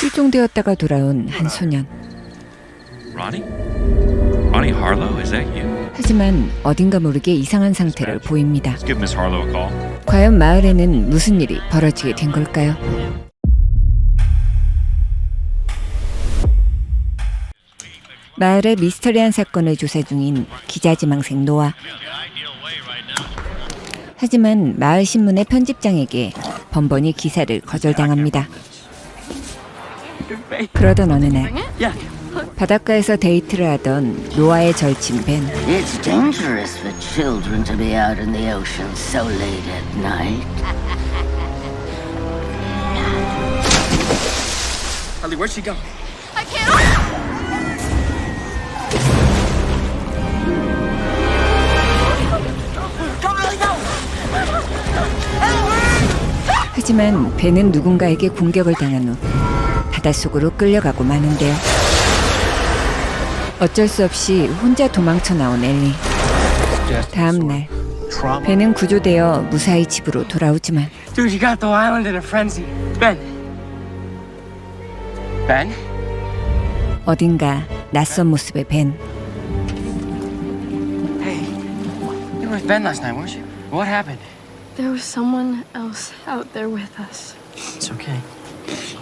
실종되었다가 돌아온 한 소년. Ronnie? Ronnie Harlow? Is that you? 하지만 어딘가 모르게 이상한 상태를 보입니다. Let's give Miss Harlow a call. 과연 마을에는 무슨 일이 벌어지게 된 걸까요? 마을의 미스터리한 사건을 조사 중인 기자지망생 노아. 하지만 마을 신문의 편집장에게 번번이 기사를 거절당합니다. 그러던 어느 날 바닷가에서 데이트를 하던 노아의 절친 벤. It's dangerous for children to be out in the ocean so late at night. Harley, where'd she go? I can't. 하지만 벤은 누군가에게 공격을 당한 후 바닷속으로 끌려가고 마는데요. 어쩔 수 없이 혼자 도망쳐 나온 엘리. 다음 날 벤은 구조되어 무사히 집으로 돌아오지만 Dude, you got the island in a frenzy. Ben. Ben? 어딘가 낯선 모습의 벤. Hey, you were with Ben last night, weren't you? What happened? There was someone else out there with us. It's okay.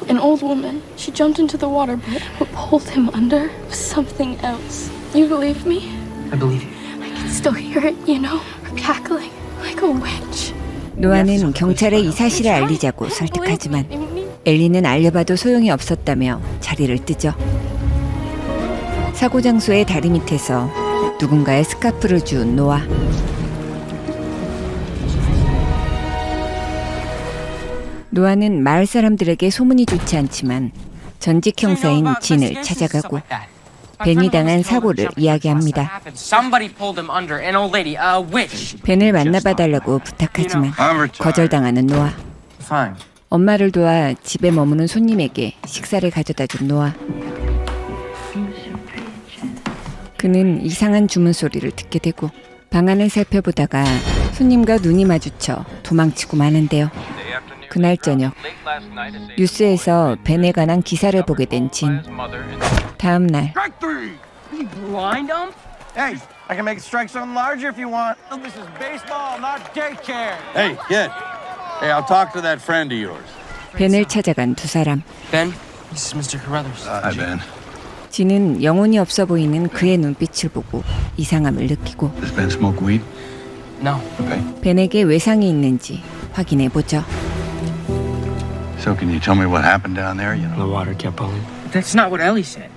An old woman. She jumped into the water, but what pulled him under was something else. You believe me? I believe you. I can still hear it, you know? Her cackling like a witch. 노아는 경찰에 이 사실을 알리자고 설득하지만 엘리는 알려봐도 소용이 없었다며 자리를 뜨죠. 사고 장소의 다리 밑에서 누군가의 스카프를 주운 노아. 노아는 마을 사람들에게 소문이 좋지 않지만 전직 형사인 진을 찾아가고 벤이 당한 사고를 이야기합니다. Somebody pulled him under, an old lady, a witch. 벤을 만나봐달라고 부탁하지만 거절당하는 노아. Fine. 엄마를 도와 집에 머무는 손님에게 식사를 가져다 준 노아. 그는 이상한 주문 소리를 듣게 되고 방안을 살펴보다가 손님과 눈이 마주쳐 도망치고 마는데요. 그날 저녁 뉴스에서 벤에 관한 기사를 보게 된 진. 다음 날 You blind him? Hey, I can make the strike zone larger if you want. This is baseball, not daycare. Hey, kid. Hey, I'll talk to that friend of yours. 벤을 찾아간 두 사람. Ben, this is Mr. Carruthers. Hi, Ben. 진은 영혼이 없어 보이는 그의 눈빛을 보고 이상함을 느끼고 Does Ben smoke weed? No. Okay. 벤에게 외상이 있는지 확인해 보죠. So can you tell me what happened down there? You know. The water kept pulling. That's not what Ellie said.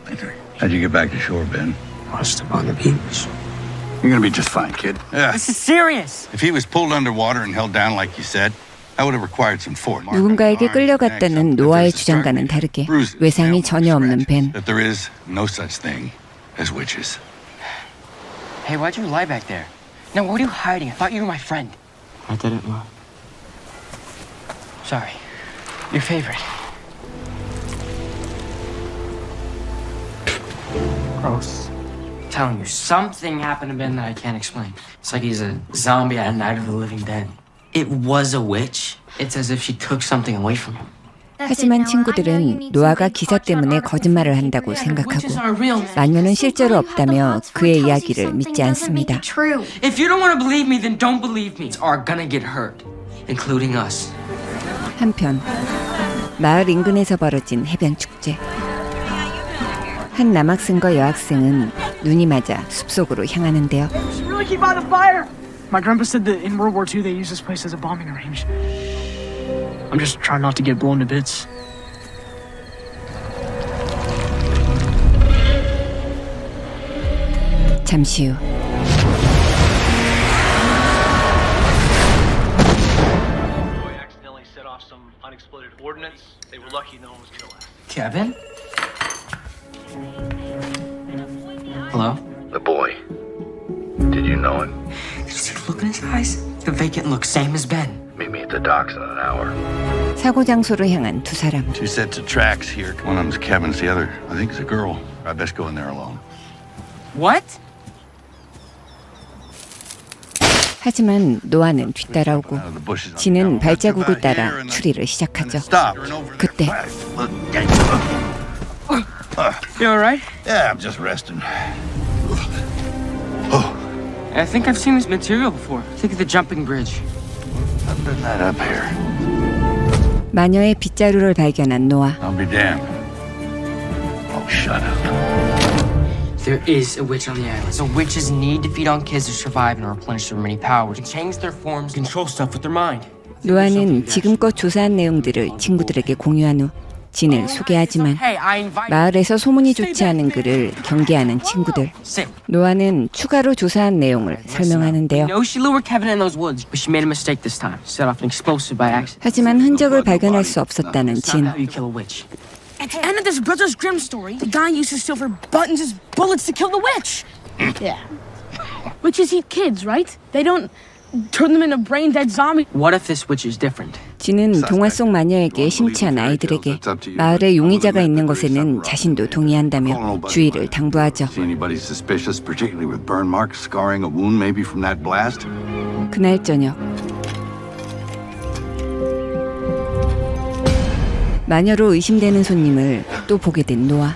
How'd you get back to shore, Ben? Washed up on the beach. You're gonna be just fine, kid. Yeah. This is serious. If he was pulled underwater and held down like you said, that would have required some force. 누군가에게 끌려갔다는 노아의 주장과는 다르게 외상이 전혀 없는 벤. That there is no such thing as witches. Hey, why'd you lie back there? Now, what are you hiding? I thought you were my friend. I didn't know. Sorry. Your favorite. Gross. I'm telling you, something happened to Ben that I can't explain. It's like he's a zombie at Night of the Living Dead. It was a witch. It's as if she took something away from him. 하지만 친구들은 노아가 기사 때문에 거짓말을 한다고 생각하고 마녀는 실제로 없다며 그의 이야기를 믿지 않습니다. If you don't want to believe me, then don't believe me. Are gonna get hurt, including us. 한편 마을 인근에서 벌어진 해변 축제. 한 남학생과 여학생은 눈이 맞아 숲속으로 향하는데요. Really keep out the fire. My grandpa said that in World War II they used this place as a bombing range. I'm just trying not to get blown to bits. 잠시 후 Accidentally set off some unexploded ordnance. They were lucky no one was killed. Kevin? Hello? The boy. Did you know him? Did you see the look in his eyes? The vacant look, same as Ben. Meet me at the docks in an hour. 사고 장소로 향한 두 사람. Two sets of tracks here. One of them's Kevin's, the other, I think, is a girl. I best go in there alone. What? 하지만 노아는 뒤따라오고 진은 발자국을 따라 추리를 시작하죠. 그때 You alright? Yeah, I'm just resting. I think I've seen this material before. Think of the jumping bridge. I've been that up here. 마녀의 빗자루를 발견한 노아. I'll be damned. Oh, shut up. There is a witch on the island. So witches need to feed on kids to survive and replenish their many powers. And change their forms, control stuff with their mind. 노아는 지금껏 조사한 내용들을 친구들에게 공유한 후 진을 소개하지만 Hey, I invite 마을에서 소문이 좋지 않은 그를 경계하는 친구들. Sit. 노아는 추가로 조사한 내용을 설명하는데요. No, she lured Kevin in those woods, but she made a mistake this time. Set off an explosive by accident. 하지만 흔적을 발견할 수 없었다는 It's not 진. how you kill a witch. At the end of this Brothers Grimm story, the guy used his silver buttons as bullets to kill the witch. Yeah. Witches eat kids, right? They don't turn them into brain-dead zombies. What if this witch is different? 진은 동화 속 마녀에게 심취한 아이들에게 마을에 용의자가 있는 것에는 자신도 동의한다며 주의를 당부하죠. See anybody suspicious, particularly with burn marks scarring a wound maybe from that blast? 그날 저녁 마녀로 의심되는 손님을 또 보게 된 노아.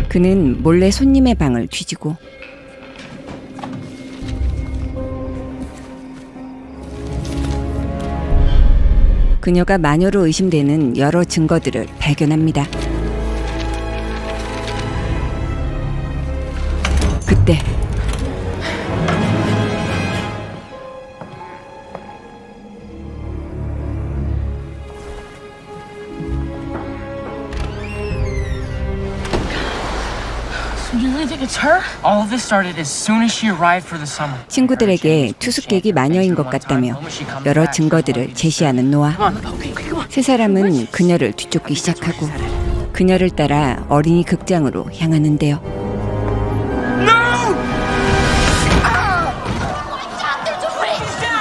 그는 몰래 손님의 방을 뒤지고 그녀가 마녀로 의심되는 여러 증거들을 발견합니다. 그때 So you really think it's her? All of this started as soon as she arrived for the summer. 친구들에게 투숙객이 마녀인 것 같다며 여러 증거들을 제시하는 노아. 세 사람은 그녀를 뒤쫓기 시작하고 그녀를 따라 어린이 극장으로 향하는데요.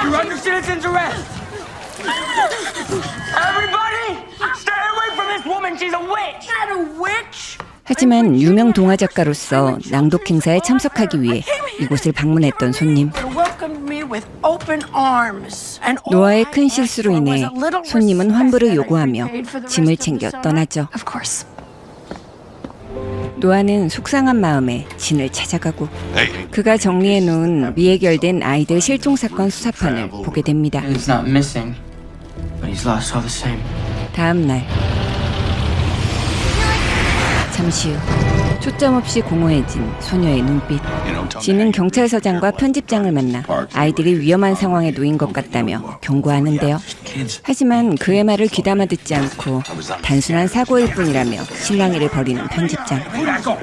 You're under citizen's arrest. Everybody, stay away from this woman. She's a witch. Not a witch. 하지만 유명 동화 작가로서 낭독 행사에 참석하기 위해 이곳을 방문했던 손님. 노아의 큰 실수로 인해 손님은 환불을 요구하며 짐을 챙겨 떠나죠. Of course. 노아는 속상한 마음에 진을 찾아가고 그가 정리해 놓은 미해결된 아이들 실종 사건 수사판을 보게 됩니다. He's not missing, but he's lost all the same. 다음 날 잠시 후 초점 없이 공허해진 소녀의 눈빛. 진은 경찰서장과 편집장을 만나 아이들이 위험한 상황에 놓인 것 같다며 경고하는데요. 하지만 그의 말을 귀담아 듣지 않고 단순한 사고일 뿐이라며 실랑이를 벌이는 편집장.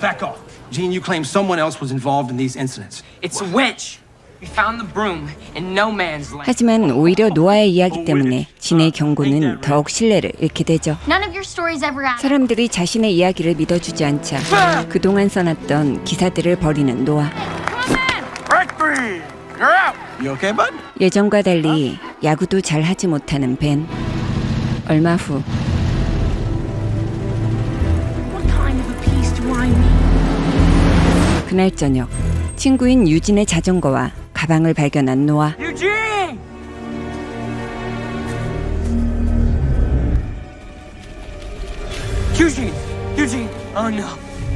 Back off. Gene, you claim someone else was involved in these incidents. It's a witch. We found the broom in no man's land. 하지만 오히려 노아의 이야기 때문에 진의 경고는 더욱 신뢰를 잃게 되죠. None of your stories ever happened. 사람들이 자신의 이야기를 믿어주지 않자 그동안 써놨던 기사들을 버리는 노아. You're out. You okay, bud? 예전과 달리 야구도 잘 하지 못하는 벤. 얼마 후 What kind of a piece do I need? 그날 저녁 친구인 유진의 자전거와 가방을 발견한 노아. Eugene! Eugene! Oh no.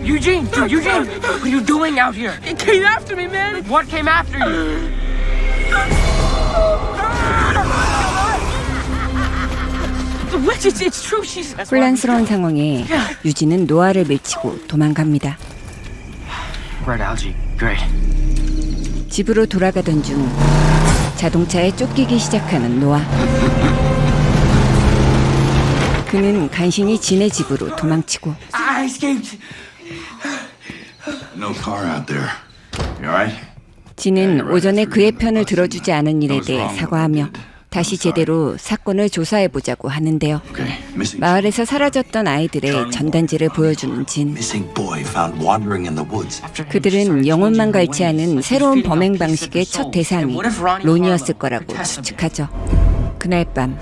Eugene! Dude, Eugene! What are you doing out here? It came after me, man. What came after you? The witch, it's true. She's. 혼란스러운 상황에 유진은 노아를 밀치고 도망갑니다. Red algae. Great. 집으로 돌아가던 중 자동차에 쫓기기 시작하는 노아. 그는 간신히 진의 집으로 도망치고 I escaped. No car out there. You alright? 진은 오전에 그의 편을 들어주지 않은 일에 대해 사과하며 다시 제대로 사건을 조사해보자고 하는데요. Okay. Missing. 마을에서 사라졌던 아이들의 전단지를 보여주는 진. Missing boy found wandering in the woods. 그들은 영혼만 갈취하는 새로운 범행 방식의 첫 대상이 론이었을 거라고 추측하죠. 그날 밤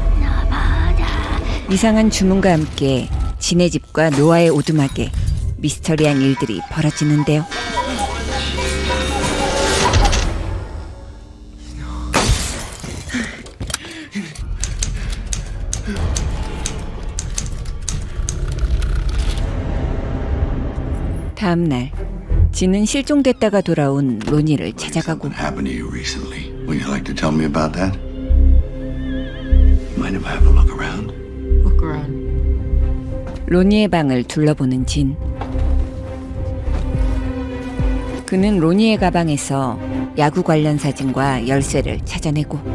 이상한 주문과 함께 진의 집과 노아의 오두막에 미스터리한 일들이 벌어지는데요. 다음 날 진은 실종됐다가 돌아온 로니를 찾아가고 Something happened to you recently. Would you like to tell me about that? Mind if I have a look around? Look around. 로니의 방을 둘러보는 진. 그는 로니의 가방에서 야구 관련 사진과 열쇠를 찾아내고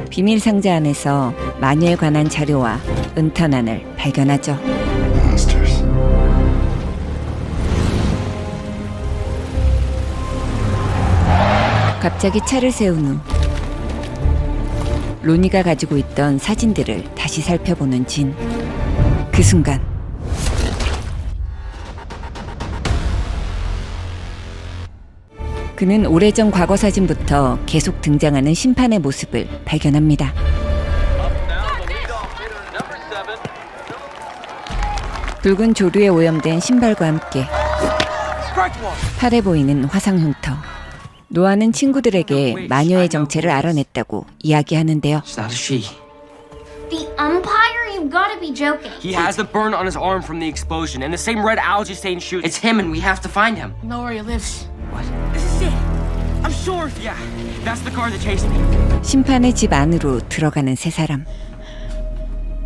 비밀 상자 안에서 마녀에 관한 자료와 은탄환을 발견하죠. Monsters. 갑자기 차를 세운 후 로니가 가지고 있던 사진들을 다시 살펴보는 진. 그 순간 그는 오래전 과거 사진부터 계속 등장하는 심판의 모습을 발견합니다. 붉은 조류에 오염된 신발과 함께 팔에 보이는 화상 흉터. 노아는 친구들에게 마녀의 정체를 알아냈다고 이야기하는데요. It's not a she. The umpire? You've got to be joking. He has the burn on his arm from the explosion and the same red algae stained shoes. It's him and we have to find him. Know where he lives. What? This is it. I'm sure. Yeah, that's the car that chased me. 심판의 집 안으로 들어가는 세 사람.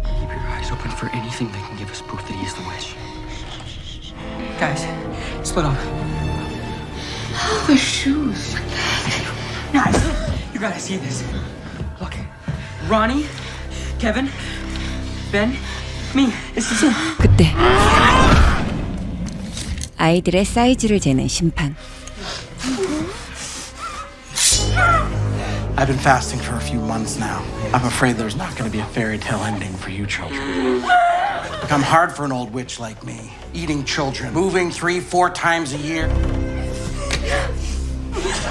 Keep your eyes open for anything that can give us proof that he is the witch. Guys, split up. The shoes. Guys, you gotta see this. Look, Ronnie, Kevin, Ben, me. This is it. 그때 아이들의 사이즈를 재는 심판. I've been fasting for a few months now. I'm afraid there's not going to be a fairy tale ending for you children. It's become hard for an old witch like me. Eating children, moving 3-4 times a year.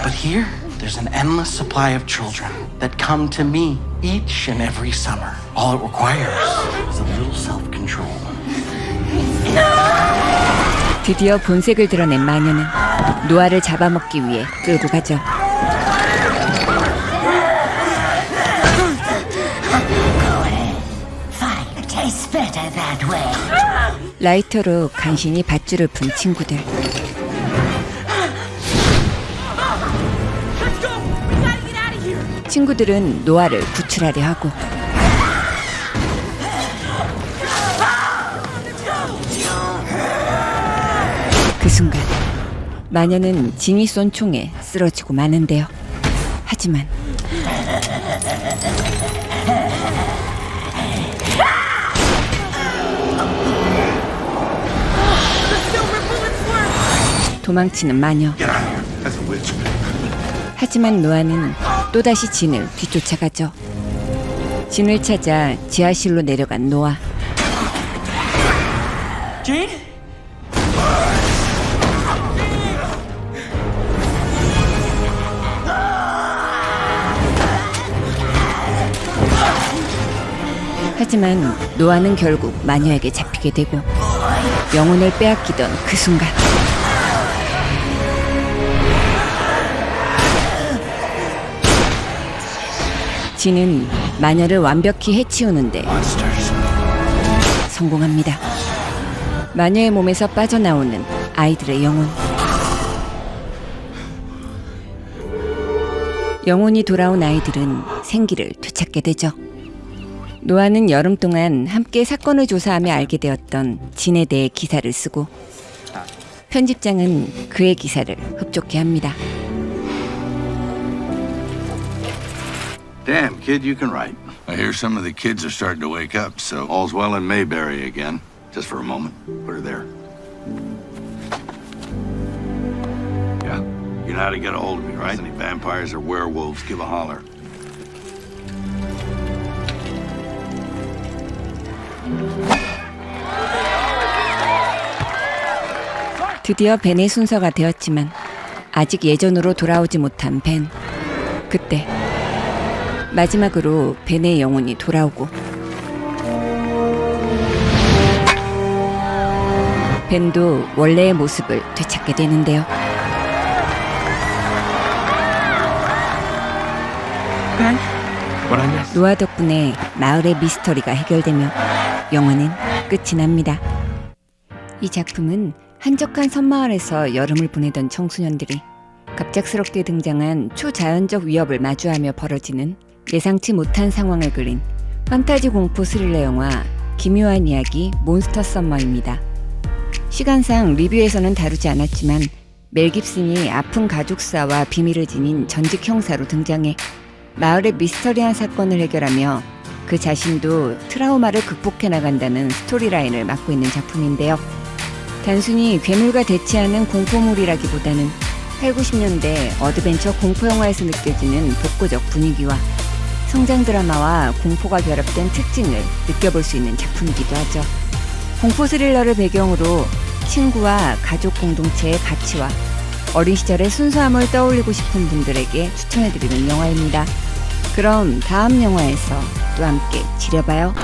But here, there's an endless supply of children that come to me each and every summer. All it requires is a little self-control. 드디어 본색을 드러낸 마녀는 노아를 잡아먹기 위해 끌고 가죠. Fine, tastes better that way. 라이터로 간신히 밧줄을 푼 친구들. 친구들은 노아를 구출하려 하고 그 순간 마녀는 진이 쏜 총에 쓰러지고 마는데요. 하지만 도망치는 마녀. 하지만 노아는 또다시 진을 뒤쫓아가죠. 진을 찾아 지하실로 내려간 노아. Jane? 하지만 노아는 결국 마녀에게 잡히게 되고 영혼을 빼앗기던 그 순간 진은 마녀를 완벽히 해치우는데 성공합니다. 마녀의 몸에서 빠져나오는 아이들의 영혼. 영혼이 돌아온 아이들은 생기를 되찾게 되죠. 노아는 여름 동안 함께 사건을 조사하며 알게 되었던 진에 대해 기사를 쓰고 편집장은 그의 기사를 흡족해 합니다. Damn, kid, you can write. I hear some of the kids are starting to wake up, so all's well in Mayberry again. Just for a moment. Put her there. Yeah? You know how to get a hold of me, right? Any vampires or werewolves, give a holler. 드디어 벤의 순서가 되었지만 아직 예전으로 돌아오지 못한 벤. 그때 마지막으로 벤의 영혼이 돌아오고 벤도 원래의 모습을 되찾게 되는데요. Ben? What I miss? 노아 덕분에 마을의 미스터리가 해결되며 영화는 끝이 납니다. 이 작품은 한적한 섬마을에서 여름을 보내던 청소년들이 갑작스럽게 등장한 초자연적 위협을 마주하며 벌어지는 예상치 못한 상황을 그린 판타지 공포 스릴러 영화 기묘한 이야기 몬스터 썸머입니다. 시간상 리뷰에서는 다루지 않았지만 멜 깁슨이 아픈 가족사와 비밀을 지닌 전직 형사로 등장해 마을의 미스터리한 사건을 해결하며 그 자신도 트라우마를 극복해 나간다는 스토리라인을 맡고 있는 작품인데요. 단순히 괴물과 대치하는 공포물이라기보다는 8, 90년대 어드벤처 공포영화에서 느껴지는 독보적 분위기와 성장 드라마와 공포가 결합된 특징을 느껴볼 수 있는 작품이기도 하죠. 공포 스릴러를 배경으로 친구와 가족 공동체의 가치와 어린 시절의 순수함을 떠올리고 싶은 분들에게 추천해드리는 영화입니다. 그럼 다음 영화에서 또 함께 지려봐요.